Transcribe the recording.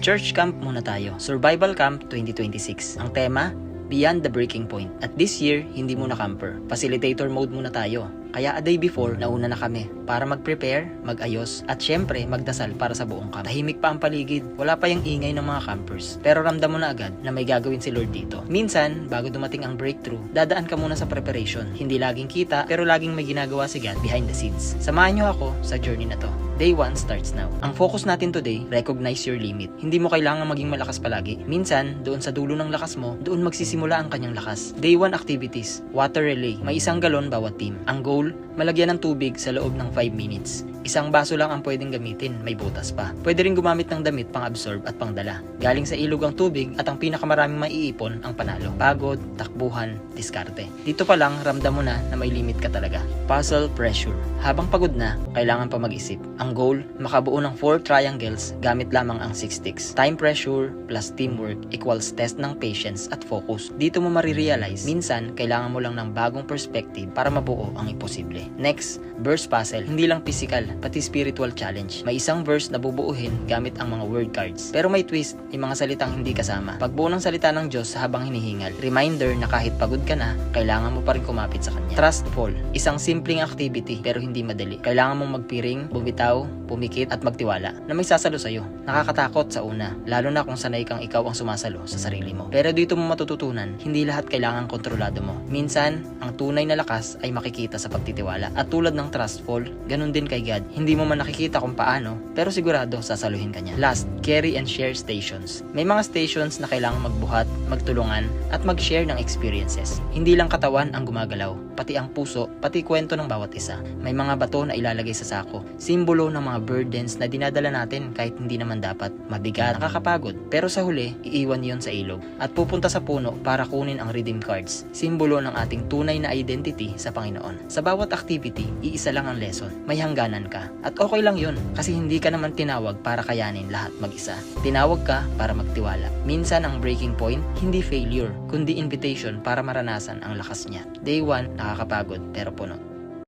Mag-church camp muna tayo. Survival Camp 2026. Ang tema, Beyond the Breaking Point. At this year, hindi muna camper. Facilitator mode muna tayo. Kaya a day before, nauna na kami para mag-prepare, mag-ayos, at syempre magdasal para sa buong camp. Tahimik pa ang paligid, wala pa yung ingay ng mga campers. Pero ramdam mo na agad na may gagawin si Lord dito. Minsan, bago dumating ang breakthrough, dadaan ka muna sa preparation. Hindi laging kita, pero laging may ginagawa si God behind the scenes. Samahan nyo ako sa journey na to. Day 1 starts now. Ang focus natin today, recognize your limit. Hindi mo kailangan maging malakas palagi. Minsan, doon sa dulo ng lakas mo, doon magsisimula ang kanyang lakas. Day 1 activities, water relay. May 1 galon bawat team. Ang goal, malagyan ng tubig sa loob ng 5 minutes. 1 baso lang ang pwedeng gamitin, may butas pa. Pwede rin gumamit ng damit pang-absorb at pang-dala. Galing sa ilog ang tubig at ang pinakamaraming maiipon ang panalo. Pagod, takbuhan, diskarte. Dito pa lang, ramdam mo na may limit ka talaga. Puzzle pressure. Habang pagod na, kailangan pa mag-isip. Ang goal, makabuo ng 4 triangles gamit lamang ang 6 sticks. Time pressure plus teamwork equals test ng patience at focus. Dito mo marirealize, minsan, kailangan mo lang ng bagong perspective para mabuo ang imposible. Next, verse puzzle. Hindi lang physical, pati spiritual challenge. May 1 verse na bubuuhin gamit ang mga word cards. Pero may twist, may mga salitang hindi kasama. Pagbuo ng salita ng Diyos habang hinihingal. Reminder na kahit pagod ka na, kailangan mo pa rin kumapit sa Kanya. Trust fall. Isang simpleng activity pero hindi madali. Kailangan mong magpiring, bumitaw, pumikit at magtiwala na may sasalo sa'yo. Nakakatakot sa una, lalo na kung sanay kang ikaw ang sumasalo sa sarili mo. Pero dito mo matututunan, hindi lahat kailangan kontrolado mo. Minsan, ang tunay na lakas ay makikita sa pagtitiwala. At tulad ng trust fall, ganun din kay God. Hindi mo man nakikita kung paano, pero sigurado sasaluhin ka niya. Last, carry and share stations. May mga stations na kailangan magbuhat, magtulungan, at mag-share ng experiences. Hindi lang katawan ang gumagalaw, pati ang puso, pati kwento ng bawat isa. May mga bato na ilalagay sa sako. Simbolo ng mga burdens na dinadala natin kahit hindi naman dapat. Mabigat, nakakapagod. Pero sa huli, iiwan yon sa ilog. At pupunta sa puno para kunin ang redeem cards. Simbolo ng ating tunay na identity sa Panginoon. Sa bawat activity, iisa lang ang lesson. May hangganan ka. At okay lang yun. Kasi hindi ka naman tinawag para kayanin lahat mag-isa. Tinawag ka para magtiwala. Minsan ang breaking point, hindi failure, kundi invitation para maranasan ang lakas niya. Day 1, nakakapagod pero puno.